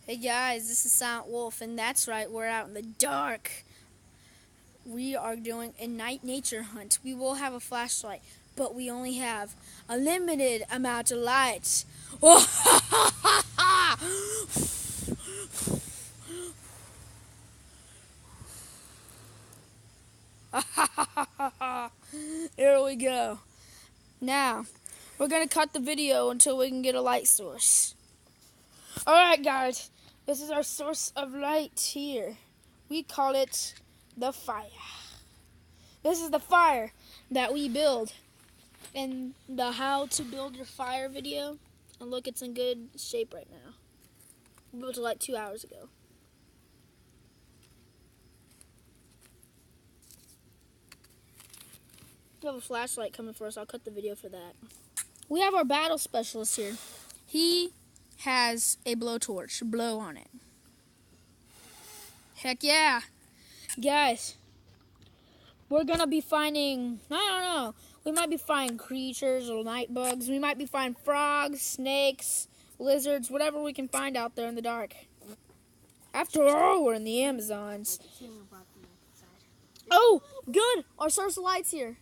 Hey guys, this is Silent Wolf, and that's right, we're out in the dark. We are doing a night nature hunt. We will have a flashlight, but we only have a limited amount of lights. Here we go. Now, we're going to cut the video until we can get a light source. Alright guys, this is our source of light here. We call it the fire. This is the fire that we build. In the how to build your fire video. And look, it's in good shape right now. We built it like 2 hours ago. We have a flashlight coming for us. I'll cut the video for that. We have our battle specialist here. He has a blowtorch. Blow on it. Heck yeah. Guys, we're going to be finding, I don't know, we might be finding creatures or night bugs. We might be finding frogs, snakes, lizards, whatever we can find out there in the dark. After all, we're in the Amazons. Oh, good. Our source of light's here.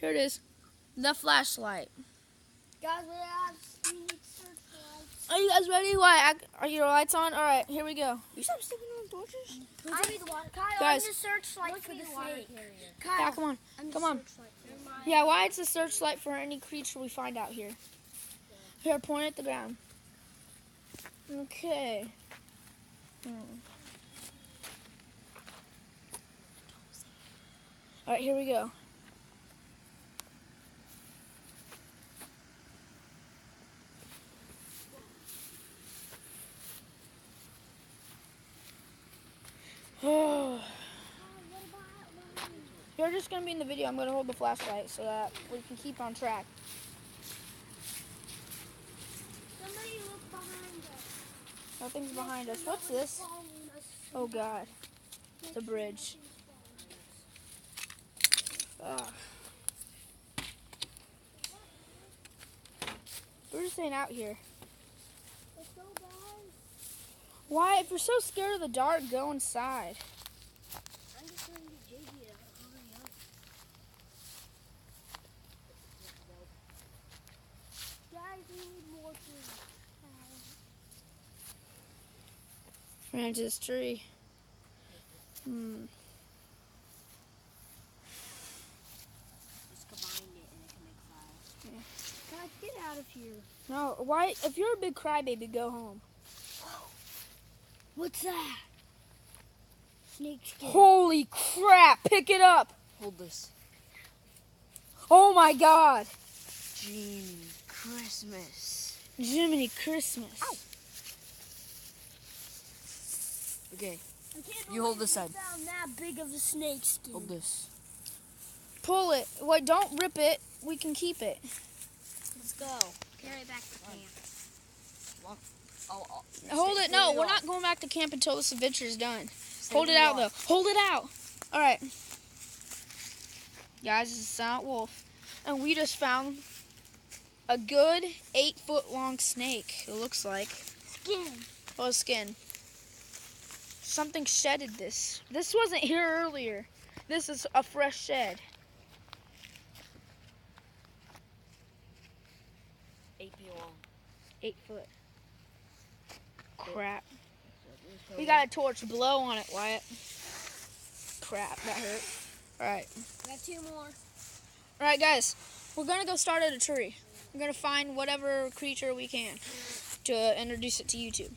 Here it is. The flashlight. Guys, we need searchlights. Are you guys ready? Why? Are your lights on? All right, here we go. You stop stepping on torches? I need the water. Kyle, Guys. I'm the searchlight for the snake. Yeah, Kyle, come on. I'm Come the on. searchlight. Yeah, why it's a searchlight for any creature we find out here. Here, point at the ground. Okay. All right, here we go. Oh. You're just going to be in the video. I'm going to hold the flashlight so that we can keep on track. Somebody look behind us. Nothing's behind us. What's this? Oh, God. It's a bridge. Ugh. We're just staying out here. Let's go, guys. Why? If you're so scared of the dark, go inside. I'm just going to get JD to hurry up. Guys, we need more food. Ran into this tree. Just combine it and it can make fire. Guys, get out of here. No, why? If you're a big crybaby, go home. What's that? Snake skin. Holy crap! Pick it up! Hold this. Oh my God! Jiminy Christmas. Jiminy Christmas. Ow. Okay, I can't You hold believe this we side. found that big of a snake skin. hold this. Pull it. Wait, don't rip it. We can keep it. Let's go. Carry it back to camp. Hold it. No, we're not going back to camp until this adventure is done. Hold it out, though. Hold it out. All right. Guys, this is Silent Wolf. And we just found a good 8-foot-long snake, it looks like. Skin. Oh, skin. Something shedded this. This wasn't here earlier. This is a fresh shed. 8 feet long. 8 foot. Crap. We got a torch. Blow on it, Wyatt. Crap, that hurt. Alright. Got 2 more. Alright, guys. We're going to go start at a tree. We're going to find whatever creature we can to introduce it to YouTube.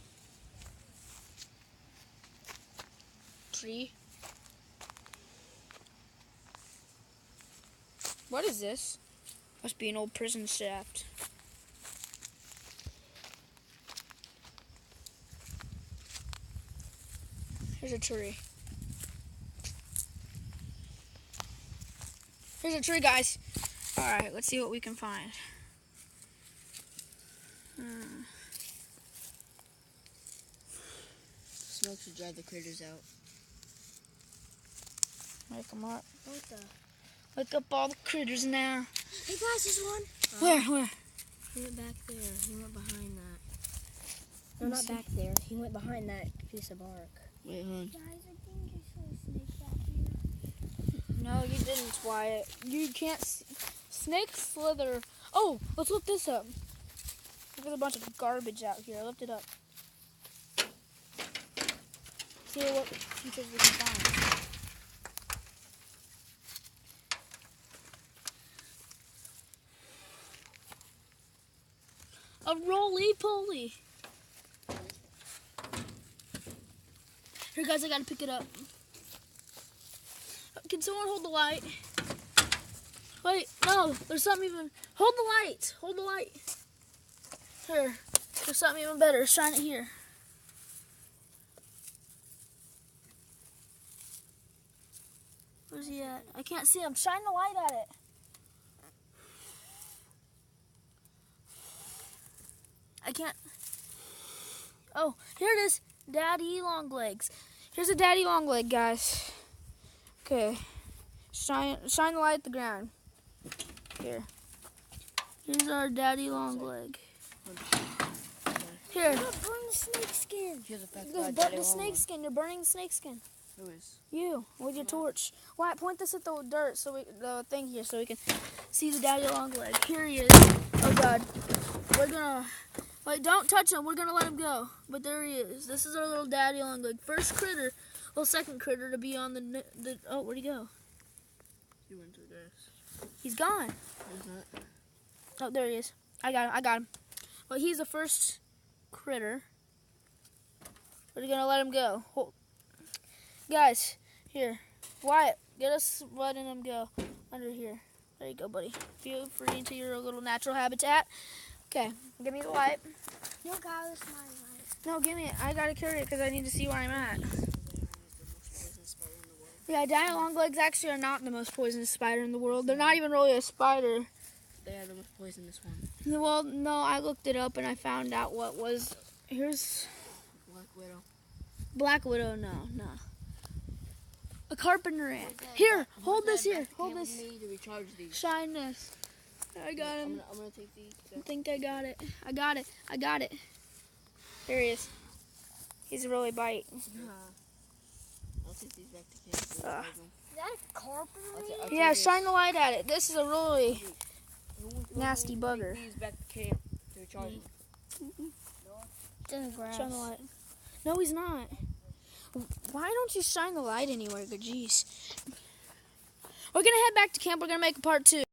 Tree. What is this? Must be an old prison shaft. Here's a tree. Here's a tree, guys. Alright, let's see what we can find. Smoke should drive the critters out. Wake them up. What the? Wake up all the critters now. Hey guys, there's one. Where? He went back there. He went behind that. No, Let's not back there. He went behind that piece of bark. Wait, hon. Guys, I think I saw a snake back here. No, you didn't, Wyatt. You can't see. Snakes slither. Oh, let's look this up. There's a bunch of garbage out here. Lift it up. See what features we can find. A roly-poly. Here, guys, I gotta pick it up. Can someone hold the light? Wait, no, there's something even. Hold the light. Hold the light. Here, there's something even better. Shine it here. Where's he at? I can't see him. Shine the light at it. I can't. Oh, here it is. Daddy long legs. Here's a daddy long leg, guys. Okay. Shine the light at the ground. Here. Here's our daddy long leg. Here. Burn the snake skin. Here's a fact Burn about Daddy the Long snake Legs. skin. You're burning the snake skin. Who is? You with your torch. Why point this at the dirt the thing here so we can see the daddy long leg. Here he is. Oh God. We're gonna wait. Don't touch him. We're gonna let him go. But there he is. This is our little daddy long leg. First critter. Well, second critter to be on the. Oh, where'd he go? He went to the grass. He's gone. He's not. Oh, there he is. I got him. Well, he's the first critter. We're gonna let him go. Hold. Guys, here. Wyatt, get us letting him go under here. There you go, buddy. Feel free into your little natural habitat. Okay, give me the light. No, God, that's my life. No, give me it. I gotta carry it because I need to see where I'm at. Yeah, daddy long legs actually are not the most poisonous spider in the world. They're not even really a spider. They are the most poisonous one. Well, no, I looked it up and I found out what was. Here's Black Widow. Black Widow. No. A carpenter ant. Here, hold this here. Hold this. Me to recharge these. Shine this. I got him. I'm gonna take these. I think I got it. I got it. There he is. He's a really bite. I'll take these back to camp. So Ah. Is that a carpenter? I'll take Yeah, this. shine the light at it. This is a really Who wants to nasty take bugger. These back to camp to recharge them. It's in the grass. Shine the light. No, he's not. Why don't you shine the light anywhere? Good jeez. We're gonna head back to camp. We're gonna make a part 2.